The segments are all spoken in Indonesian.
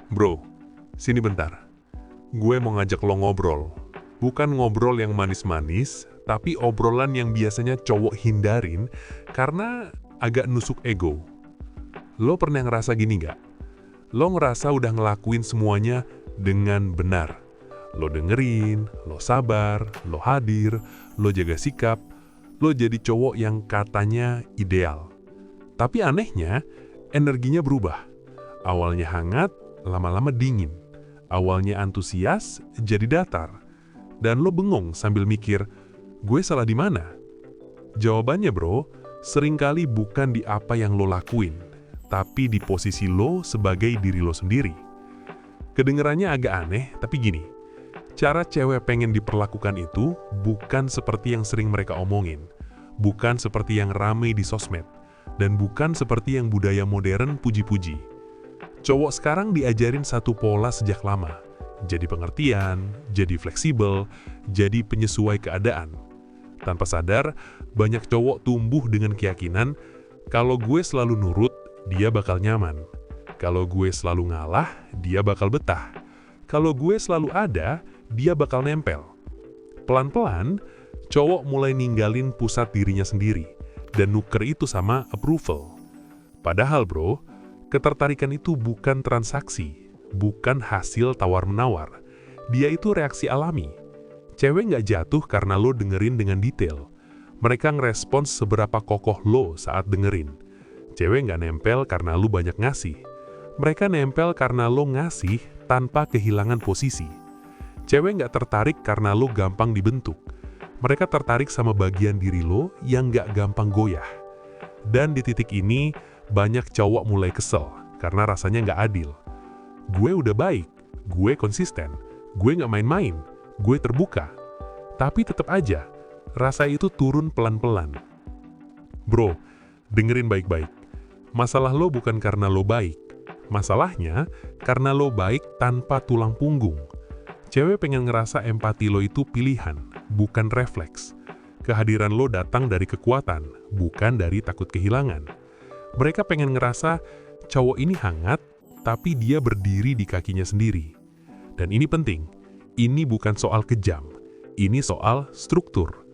Bro, sini bentar. Gue mau ngajak lo ngobrol. Bukan ngobrol yang manis-manis, tapi obrolan yang biasanya cowok hindarin karena agak nusuk ego. Lo pernah ngerasa gini nggak? Lo ngerasa udah ngelakuin semuanya dengan benar. Lo dengerin, lo sabar, lo hadir, lo jaga sikap, lo jadi cowok yang katanya ideal. Tapi anehnya, energinya berubah. Awalnya hangat, lama-lama dingin. Awalnya antusias, jadi datar. Dan lo bengong sambil mikir, gue salah di mana? Jawabannya bro, seringkali bukan di apa yang lo lakuin, tapi di posisi lo sebagai diri lo sendiri. Kedengerannya agak aneh, tapi gini, cara cewek pengen diperlakukan itu bukan seperti yang sering mereka omongin, bukan seperti yang rame di sosmed, dan bukan seperti yang budaya modern puji-puji. Cowok sekarang diajarin satu pola sejak lama, jadi pengertian, jadi fleksibel, jadi penyesuai keadaan. Tanpa sadar, banyak cowok tumbuh dengan keyakinan, kalau gue selalu nurut, dia bakal nyaman. Kalau gue selalu ngalah, dia bakal betah. Kalau gue selalu ada, dia bakal nempel. Pelan-pelan, cowok mulai ninggalin pusat dirinya sendiri, dan nuker itu sama approval. Padahal bro, ketertarikan itu bukan transaksi, bukan hasil tawar-menawar. Dia itu reaksi alami. Cewek nggak jatuh karena lo dengerin dengan detail. Mereka ngerespons seberapa kokoh lo saat dengerin. Cewek nggak nempel karena lo banyak ngasih. Mereka nempel karena lo ngasih tanpa kehilangan posisi. Cewek nggak tertarik karena lo gampang dibentuk. Mereka tertarik sama bagian diri lo yang nggak gampang goyah. Dan di titik ini, banyak cowok mulai kesel karena rasanya nggak adil. Gue udah baik, gue konsisten, gue nggak main-main, gue terbuka. Tapi tetap aja, rasa itu turun pelan-pelan. Bro, dengerin baik-baik. Masalah lo bukan karena lo baik. Masalahnya, karena lo baik tanpa tulang punggung. Cewek pengen ngerasa empati lo itu pilihan, bukan refleks. Kehadiran lo datang dari kekuatan, bukan dari takut kehilangan. Mereka pengen ngerasa cowok ini hangat, tapi dia berdiri di kakinya sendiri. Dan ini penting, ini bukan soal kejam, ini soal struktur.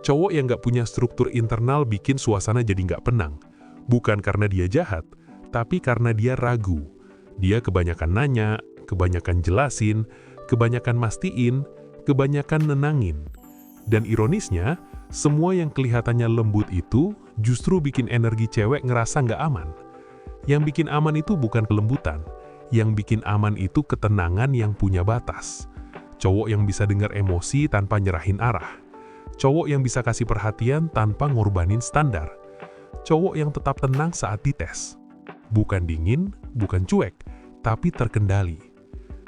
Cowok yang nggak punya struktur internal bikin suasana jadi nggak tenang. Bukan karena dia jahat, tapi karena dia ragu. Dia kebanyakan nanya, kebanyakan jelasin, kebanyakan mastiin, kebanyakan nenangin. Dan ironisnya, semua yang kelihatannya lembut itu justru bikin energi cewek ngerasa nggak aman. Yang bikin aman itu bukan kelembutan, yang bikin aman itu ketenangan yang punya batas. Cowok yang bisa dengar emosi tanpa nyerahin arah. Cowok yang bisa kasih perhatian tanpa ngorbanin standar. Cowok yang tetap tenang saat dites. Bukan dingin, bukan cuek, tapi terkendali.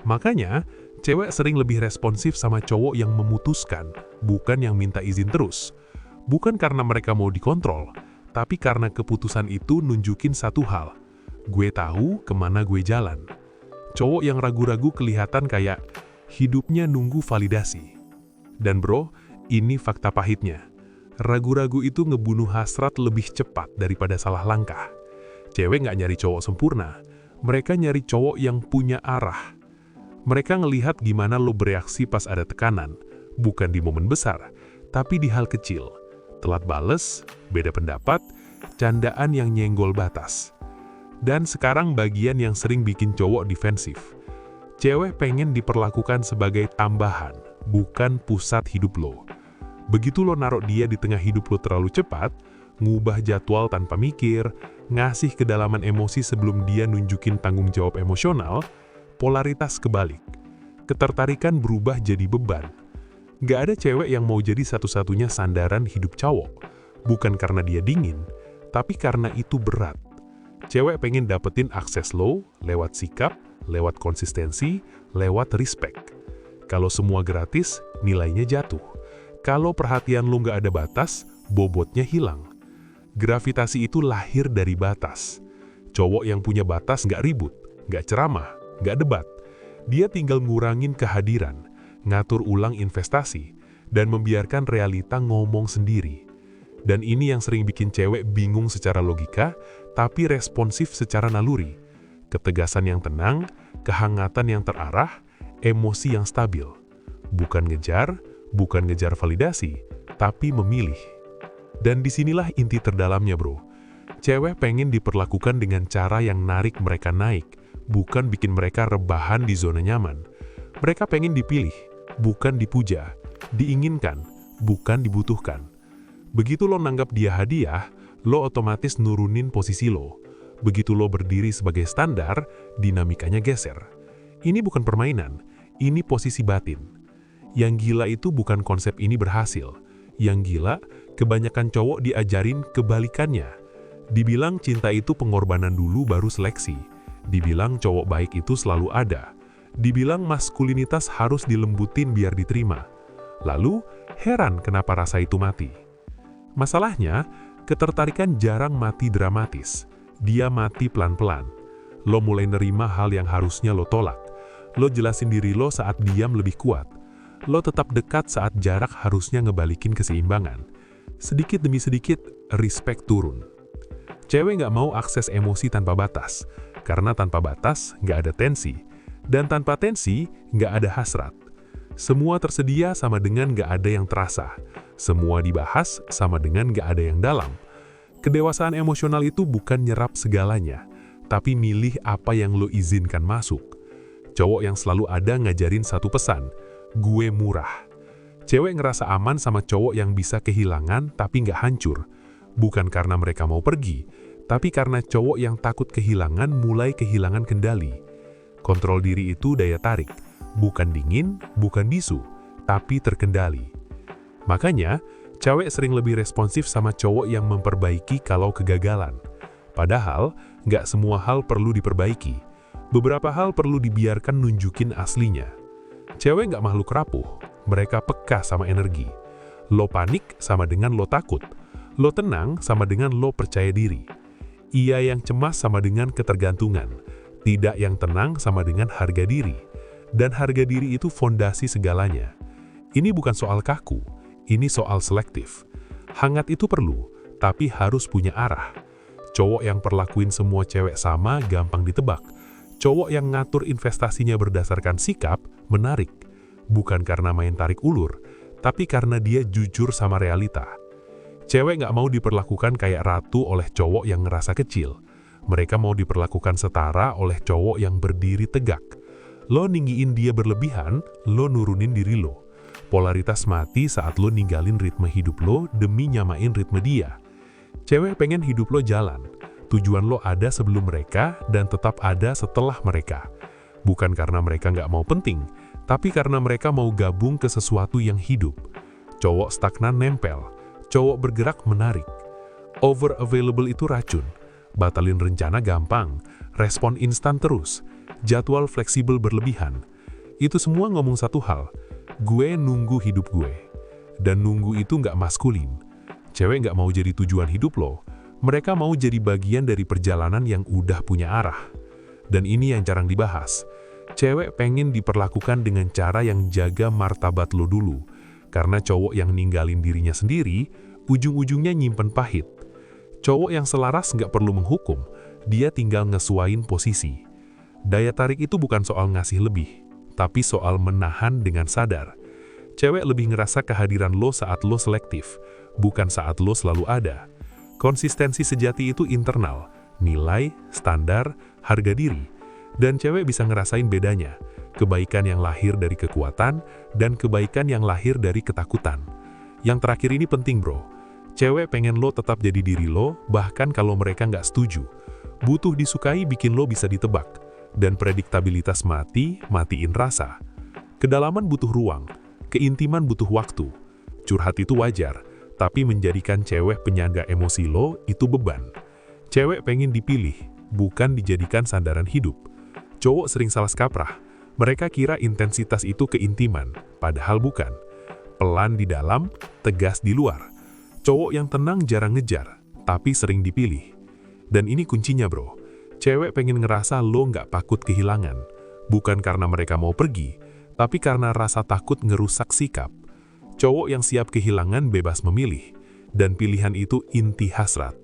Makanya, cewek sering lebih responsif sama cowok yang memutuskan, bukan yang minta izin terus. Bukan karena mereka mau dikontrol, tapi karena keputusan itu nunjukin satu hal. Gue tahu kemana gue jalan. Cowok yang ragu-ragu kelihatan kayak hidupnya nunggu validasi. Dan bro, ini fakta pahitnya. Ragu-ragu itu ngebunuh hasrat lebih cepat daripada salah langkah. Cewek nggak nyari cowok sempurna. Mereka nyari cowok yang punya arah. Mereka ngelihat gimana lo bereaksi pas ada tekanan. Bukan di momen besar, tapi di hal kecil. Telat bales, beda pendapat, candaan yang nyenggol batas. Dan sekarang bagian yang sering bikin cowok defensif. Cewek pengen diperlakukan sebagai tambahan, bukan pusat hidup lo. Begitu lo naruh dia di tengah hidup lo terlalu cepat, ngubah jadwal tanpa mikir, ngasih kedalaman emosi sebelum dia nunjukin tanggung jawab emosional, polaritas kebalik. Ketertarikan berubah jadi beban. Gak ada cewek yang mau jadi satu-satunya sandaran hidup cowok. Bukan karena dia dingin, tapi karena itu berat. Cewek pengen dapetin akses lo lewat sikap, lewat konsistensi, lewat respect. Kalau semua gratis, nilainya jatuh. Kalau perhatian lo nggak ada batas, bobotnya hilang. Gravitasi itu lahir dari batas. Cowok yang punya batas nggak ribut, nggak ceramah, nggak debat. Dia tinggal ngurangin kehadiran, ngatur ulang investasi, dan membiarkan realita ngomong sendiri. Dan ini yang sering bikin cewek bingung secara logika, tapi responsif secara naluri. Ketegasan yang tenang, kehangatan yang terarah, emosi yang stabil. Bukan ngejar validasi, tapi memilih. Dan disinilah inti terdalamnya, bro. Cewek pengen diperlakukan dengan cara yang narik mereka naik, bukan bikin mereka rebahan di zona nyaman. Mereka pengen dipilih, bukan dipuja, diinginkan, bukan dibutuhkan. Begitu lo nanggap dia hadiah, lo otomatis nurunin posisi lo. Begitu lo berdiri sebagai standar, dinamikanya geser. Ini bukan permainan, ini posisi batin. Yang gila itu bukan konsep ini berhasil. Yang gila, kebanyakan cowok diajarin kebalikannya. Dibilang cinta itu pengorbanan dulu baru seleksi. Dibilang cowok baik itu selalu ada. Dibilang maskulinitas harus dilembutin biar diterima. Lalu, heran kenapa rasa itu mati. Masalahnya, ketertarikan jarang mati dramatis. Dia mati pelan-pelan. Lo mulai nerima hal yang harusnya lo tolak. Lo jelasin diri lo saat diam lebih kuat. Lo tetap dekat saat jarak harusnya ngebalikin keseimbangan. Sedikit demi sedikit, respect turun. Cewek nggak mau akses emosi tanpa batas. Karena tanpa batas, nggak ada tensi. Dan tanpa tensi, nggak ada hasrat. Semua tersedia sama dengan nggak ada yang terasa. Semua dibahas sama dengan nggak ada yang dalam. Kedewasaan emosional itu bukan nyerap segalanya, tapi milih apa yang lo izinkan masuk. Cowok yang selalu ada ngajarin satu pesan, gue murah. Cewek ngerasa aman sama cowok yang bisa kehilangan tapi nggak hancur. Bukan karena mereka mau pergi, tapi karena cowok yang takut kehilangan mulai kehilangan kendali. Kontrol diri itu daya tarik, bukan dingin, bukan bisu, tapi terkendali. Makanya, cewek sering lebih responsif sama cowok yang memperbaiki kalau kegagalan. Padahal, nggak semua hal perlu diperbaiki. Beberapa hal perlu dibiarkan nunjukin aslinya. Cewek nggak makhluk rapuh, mereka peka sama energi. Lo panik sama dengan lo takut. Lo tenang sama dengan lo percaya diri. Ia yang cemas sama dengan ketergantungan. Tidak yang tenang sama dengan harga diri. Dan harga diri itu fondasi segalanya. Ini bukan soal kaku, ini soal selektif. Hangat itu perlu, tapi harus punya arah. Cowok yang perlakuin semua cewek sama gampang ditebak. Cowok yang ngatur investasinya berdasarkan sikap, menarik. Bukan karena main tarik ulur, tapi karena dia jujur sama realita. Cewek nggak mau diperlakukan kayak ratu oleh cowok yang ngerasa kecil. Mereka mau diperlakukan setara oleh cowok yang berdiri tegak. Lo ninggiin dia berlebihan, lo nurunin diri lo. Polaritas mati saat lo ninggalin ritme hidup lo demi nyamain ritme dia. Cewek pengen hidup lo jalan. Tujuan lo ada sebelum mereka dan tetap ada setelah mereka. Bukan karena mereka nggak mau penting, tapi karena mereka mau gabung ke sesuatu yang hidup. Cowok stagnan nempel, cowok bergerak menarik. Over available itu racun. Batalin rencana gampang, respon instan terus, jadwal fleksibel berlebihan. Itu semua ngomong satu hal, gue nunggu hidup gue. Dan nunggu itu nggak maskulin. Cewek nggak mau jadi tujuan hidup lo. Mereka mau jadi bagian dari perjalanan yang udah punya arah. Dan ini yang jarang dibahas. Cewek pengen diperlakukan dengan cara yang jaga martabat lo dulu. Karena cowok yang ninggalin dirinya sendiri, ujung-ujungnya nyimpen pahit. Cowok yang selaras nggak perlu menghukum, dia tinggal ngesuain posisi. Daya tarik itu bukan soal ngasih lebih, tapi soal menahan dengan sadar. Cewek lebih ngerasa kehadiran lo saat lo selektif, bukan saat lo selalu ada. Konsistensi sejati itu internal, nilai, standar, harga diri. Dan cewek bisa ngerasain bedanya, kebaikan yang lahir dari kekuatan dan kebaikan yang lahir dari ketakutan. Yang terakhir ini penting bro, cewek pengen lo tetap jadi diri lo, bahkan kalau mereka nggak setuju. Butuh disukai bikin lo bisa ditebak, dan prediktabilitas matiin rasa. Kedalaman butuh ruang, keintiman butuh waktu. Curhat itu wajar, tapi menjadikan cewek penyangga emosi lo itu beban. Cewek pengen dipilih, bukan dijadikan sandaran hidup. Cowok sering salah kaprah. Mereka kira intensitas itu keintiman, padahal bukan. Pelan di dalam, tegas di luar. Cowok yang tenang jarang ngejar, tapi sering dipilih. Dan ini kuncinya bro. Cewek pengen ngerasa lo nggak takut kehilangan. Bukan karena mereka mau pergi, tapi karena rasa takut ngerusak sikap. Cowok yang siap kehilangan bebas memilih, dan pilihan itu inti hasrat.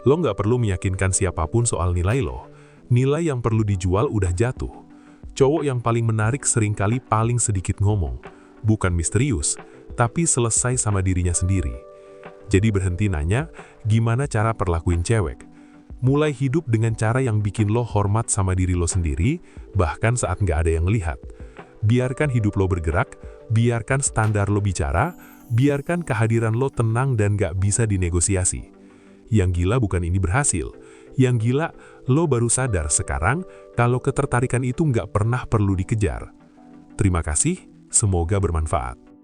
Lo nggak perlu meyakinkan siapapun soal nilai lo. Nilai yang perlu dijual udah jatuh. Cowok yang paling menarik seringkali paling sedikit ngomong. Bukan misterius, tapi selesai sama dirinya sendiri. Jadi berhenti nanya, gimana cara perlakuin cewek. Mulai hidup dengan cara yang bikin lo hormat sama diri lo sendiri, bahkan saat nggak ada yang lihat. Biarkan hidup lo bergerak, biarkan standar lo bicara, biarkan kehadiran lo tenang dan nggak bisa dinegosiasi. Yang gila bukan ini berhasil. Yang gila, lo baru sadar sekarang kalau ketertarikan itu nggak pernah perlu dikejar. Terima kasih, semoga bermanfaat.